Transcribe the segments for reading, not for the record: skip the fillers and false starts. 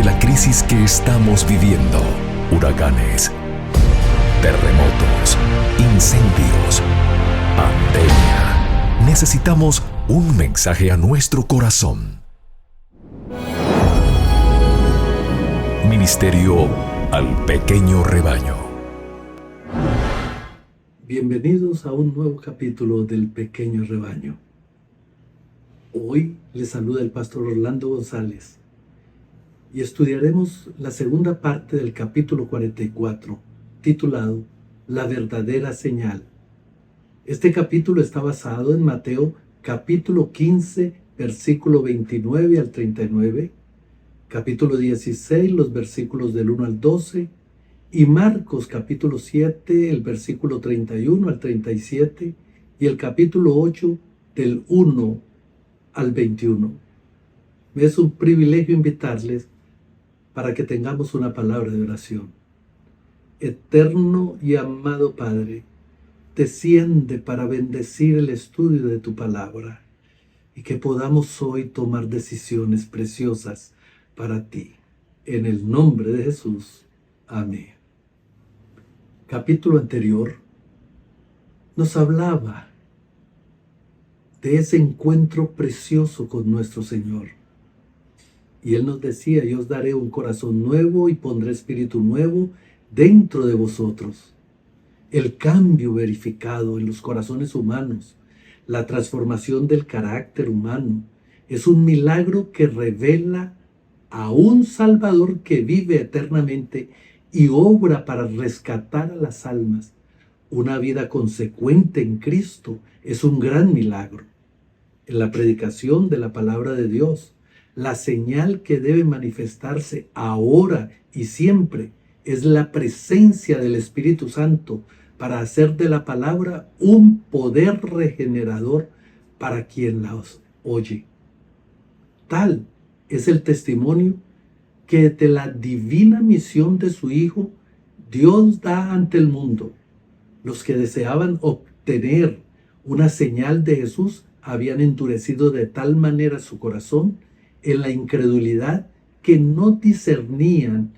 de la crisis que estamos viviendo. Huracanes, terremotos, incendios, pandemia. Necesitamos un mensaje a nuestro corazón. Ministerio al pequeño rebaño. Bienvenidos a un nuevo capítulo del Pequeño Rebaño. Hoy les saluda el pastor Orlando González y estudiaremos la segunda parte del capítulo 44, titulado La verdadera señal. Este capítulo está basado en Mateo capítulo 15, versículo 29 al 39, capítulo 16, los versículos del 1 al 12, y Marcos capítulo 7, el versículo 31 al 37, y el capítulo 8, del 1 al 21. Me es un privilegio invitarles para que tengamos una palabra de oración. Eterno y amado Padre, desciende para bendecir el estudio de tu palabra y que podamos hoy tomar decisiones preciosas para ti. En el nombre de Jesús. Amén. Capítulo anterior nos hablaba de ese encuentro precioso con nuestro Señor. Y Él nos decía: yo os daré un corazón nuevo y pondré espíritu nuevo dentro de vosotros. El cambio verificado en los corazones humanos, la transformación del carácter humano, es un milagro que revela a un Salvador que vive eternamente y obra para rescatar a las almas. Una vida consecuente en Cristo es un gran milagro. En la predicación de la palabra de Dios, la señal que debe manifestarse ahora y siempre es la presencia del Espíritu Santo para hacer de la palabra un poder regenerador para quien la oye. Tal es el testimonio que de la divina misión de su Hijo, Dios da ante el mundo. Los que deseaban obtener una señal de Jesús habían endurecido de tal manera su corazón en la incredulidad que no discernían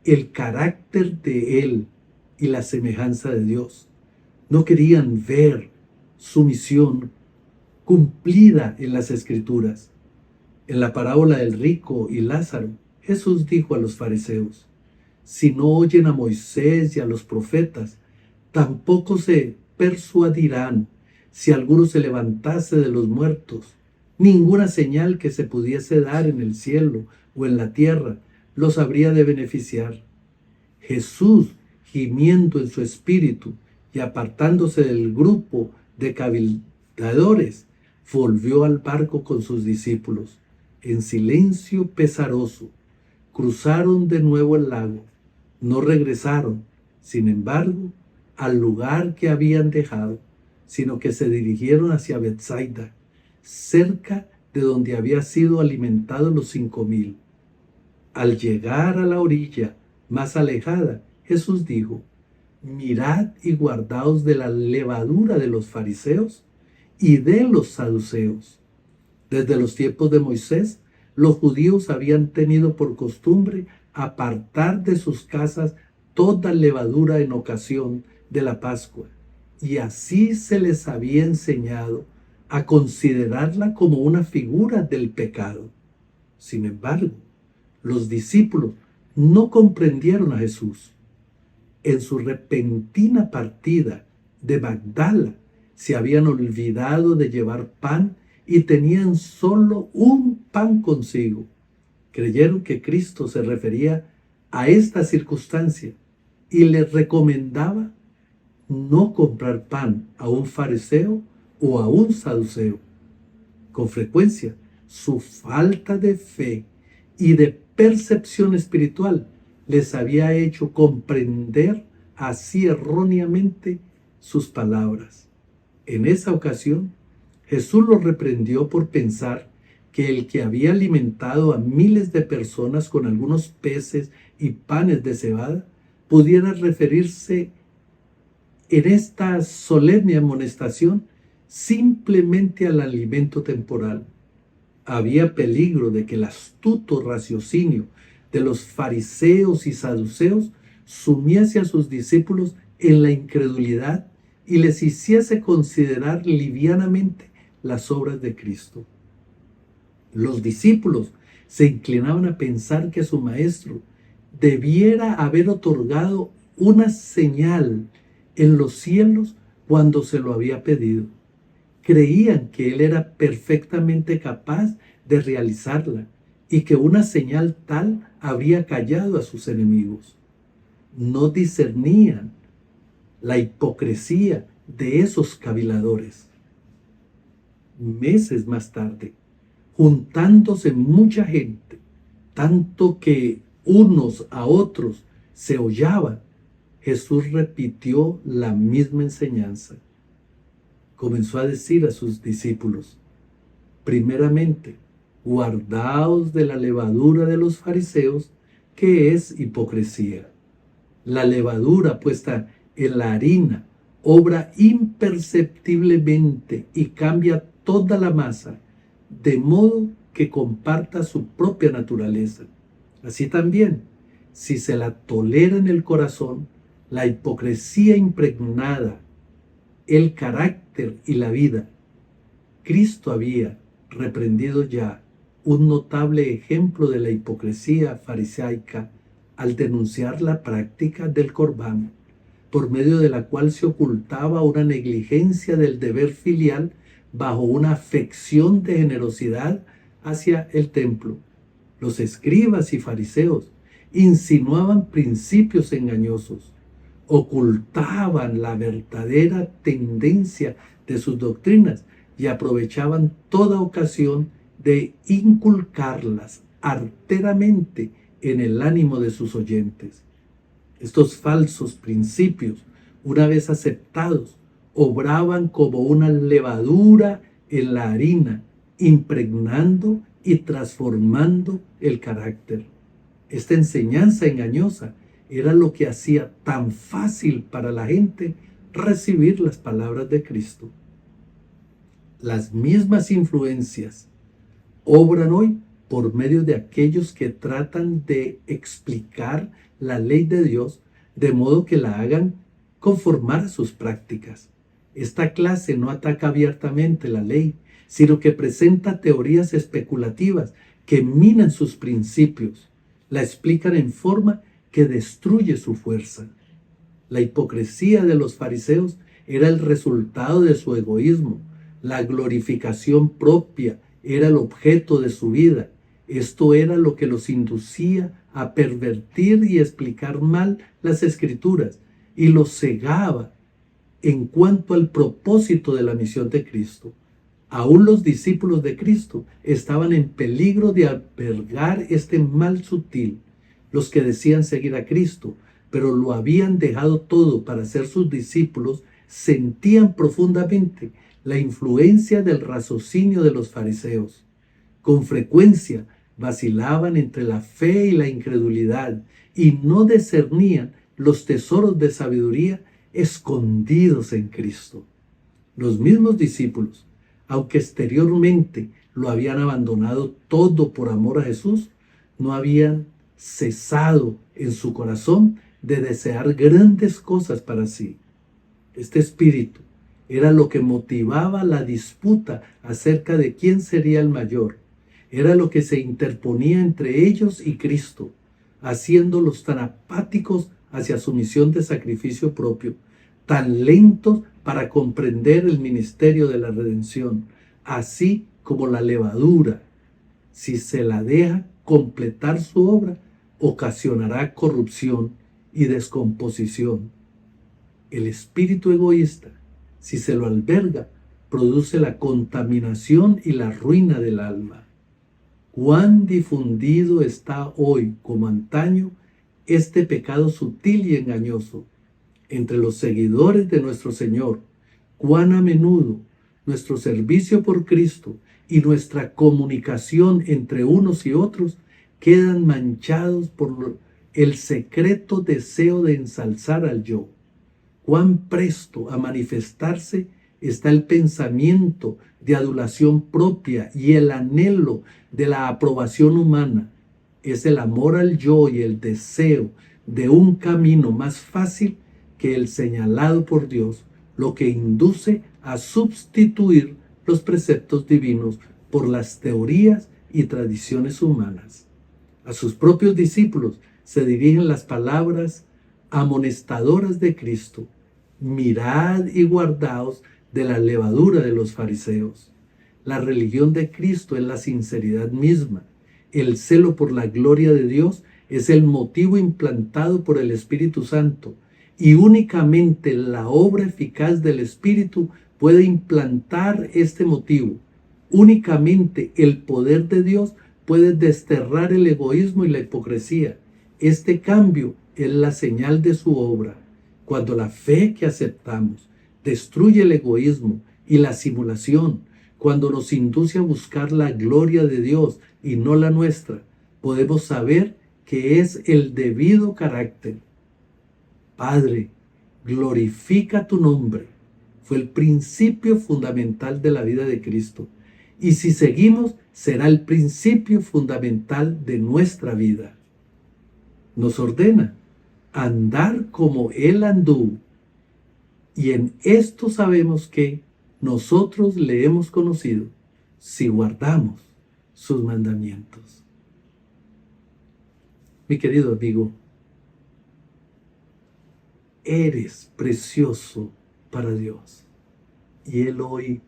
el carácter de Él y la semejanza de Dios. No querían ver su misión cumplida en las Escrituras. En la parábola del rico y Lázaro, Jesús dijo a los fariseos: si no oyen a Moisés y a los profetas, tampoco se persuadirán si alguno se levantase de los muertos. Ninguna señal que se pudiese dar en el cielo o en la tierra los habría de beneficiar. Jesús, gimiendo en su espíritu y apartándose del grupo de cabildadores, volvió al barco con sus discípulos. En silencio pesaroso, cruzaron de nuevo el lago. No regresaron, sin embargo, al lugar que habían dejado, sino que se dirigieron hacia Betsaida, cerca de donde había sido alimentados los 5,000. Al llegar a la orilla más alejada, Jesús dijo: mirad y guardaos de la levadura de los fariseos y de los saduceos. Desde los tiempos de Moisés, los judíos habían tenido por costumbre apartar de sus casas toda levadura en ocasión de la Pascua, y así se les había enseñado a considerarla como una figura del pecado. Sin embargo, los discípulos no comprendieron a Jesús. En su repentina partida de Magdala, se habían olvidado de llevar pan y tenían solo un pan consigo. Creyeron que Cristo se refería a esta circunstancia y les recomendaba no comprar pan a un fariseo o a un saduceo. Con frecuencia, su falta de fe y de percepción espiritual les había hecho comprender así erróneamente sus palabras. En esa ocasión, Jesús los reprendió por pensar que el que había alimentado a miles de personas con algunos peces y panes de cebada pudiera referirse en esta solemne amonestación simplemente al alimento temporal. Había peligro de que el astuto raciocinio de los fariseos y saduceos sumiese a sus discípulos en la incredulidad y les hiciese considerar livianamente las obras de Cristo. Los discípulos se inclinaban a pensar que su maestro debiera haber otorgado una señal en los cielos cuando se lo había pedido. Creían que él era perfectamente capaz de realizarla y que una señal tal habría callado a sus enemigos. No discernían la hipocresía de esos caviladores. Meses más tarde, juntándose mucha gente, tanto que unos a otros se hollaban, Jesús repitió la misma enseñanza. Comenzó a decir a sus discípulos: primeramente, guardaos de la levadura de los fariseos, que es hipocresía. La levadura puesta en la harina obra imperceptiblemente y cambia toda la masa, de modo que comparta su propia naturaleza. Así también, si se la tolera en el corazón, la hipocresía impregnada, el carácter y la vida. Cristo había reprendido ya un notable ejemplo de la hipocresía farisaica al denunciar la práctica del Corbán, por medio de la cual se ocultaba una negligencia del deber filial bajo una afección de generosidad hacia el templo. Los escribas y fariseos insinuaban principios engañosos, ocultaban la verdadera tendencia de sus doctrinas y aprovechaban toda ocasión de inculcarlas arteramente en el ánimo de sus oyentes. Estos falsos principios, una vez aceptados, obraban como una levadura en la harina, impregnando y transformando el carácter. Esta enseñanza engañosa era lo que hacía tan fácil para la gente recibir las palabras de Cristo. Las mismas influencias obran hoy por medio de aquellos que tratan de explicar la ley de Dios de modo que la hagan conformar a sus prácticas. Esta clase no ataca abiertamente la ley, sino que presenta teorías especulativas que minan sus principios, la explican en forma que destruye su fuerza. La hipocresía de los fariseos era el resultado de su egoísmo. La glorificación propia era el objeto de su vida. Esto era lo que los inducía a pervertir y explicar mal las Escrituras y los cegaba en cuanto al propósito de la misión de Cristo. Aún los discípulos de Cristo estaban en peligro de albergar este mal sutil. Los que decían seguir a Cristo, pero lo habían dejado todo para ser sus discípulos, sentían profundamente la influencia del raciocinio de los fariseos. Con frecuencia vacilaban entre la fe y la incredulidad y no discernían los tesoros de sabiduría escondidos en Cristo. Los mismos discípulos, aunque exteriormente lo habían abandonado todo por amor a Jesús, no habían cesado en su corazón de desear grandes cosas para sí. Este espíritu era lo que motivaba la disputa acerca de quién sería el mayor. Era lo que se interponía entre ellos y Cristo, haciéndolos tan apáticos hacia su misión de sacrificio propio, tan lentos para comprender el ministerio de la redención, así como la levadura, si se la deja completar su obra, ocasionará corrupción y descomposición. El espíritu egoísta, si se lo alberga, produce la contaminación y la ruina del alma. Cuán difundido está hoy, como antaño, este pecado sutil y engañoso entre los seguidores de nuestro Señor. Cuán a menudo nuestro servicio por Cristo y nuestra comunicación entre unos y otros quedan manchados por el secreto deseo de ensalzar al yo. Cuán presto a manifestarse está el pensamiento de adulación propia y el anhelo de la aprobación humana. Es el amor al yo y el deseo de un camino más fácil que el señalado por Dios, lo que induce a sustituir los preceptos divinos por las teorías y tradiciones humanas. A sus propios discípulos se dirigen las palabras amonestadoras de Cristo: mirad y guardaos de la levadura de los fariseos. La religión de Cristo es la sinceridad misma. El celo por la gloria de Dios es el motivo implantado por el Espíritu Santo, y únicamente la obra eficaz del Espíritu puede implantar este motivo. Únicamente el poder de Dios puede desterrar el egoísmo y la hipocresía. Este cambio es la señal de su obra. Cuando la fe que aceptamos destruye el egoísmo y la simulación, cuando nos induce a buscar la gloria de Dios y no la nuestra, podemos saber que es el debido carácter. Padre, glorifica tu nombre. Fue el principio fundamental de la vida de Cristo. Y si seguimos, será el principio fundamental de nuestra vida. Nos ordena andar como Él anduvo. Y en esto sabemos que nosotros le hemos conocido si guardamos sus mandamientos. Mi querido amigo, eres precioso para Dios. Y Él hoy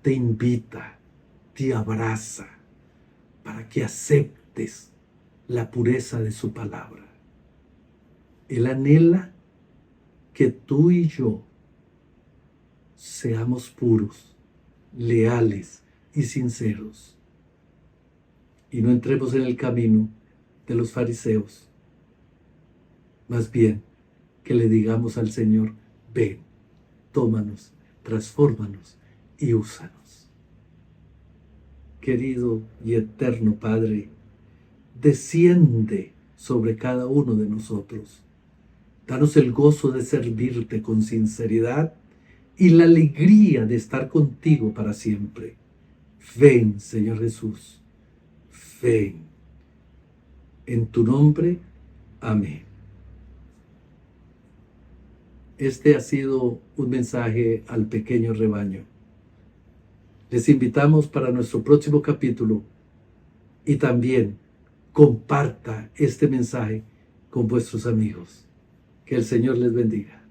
te invita, te abraza para que aceptes la pureza de su palabra. Él anhela que tú y yo seamos puros, leales y sinceros, y no entremos en el camino de los fariseos. Más bien, que le digamos al Señor: ven, tómanos, transfórmanos y úsanos. Querido y eterno Padre, desciende sobre cada uno de nosotros. Danos el gozo de servirte con sinceridad y la alegría de estar contigo para siempre. Ven, Señor Jesús, ven. En tu nombre, amén. Este ha sido un mensaje al pequeño rebaño. Les invitamos para nuestro próximo capítulo, y también comparta este mensaje con vuestros amigos. Que el Señor les bendiga.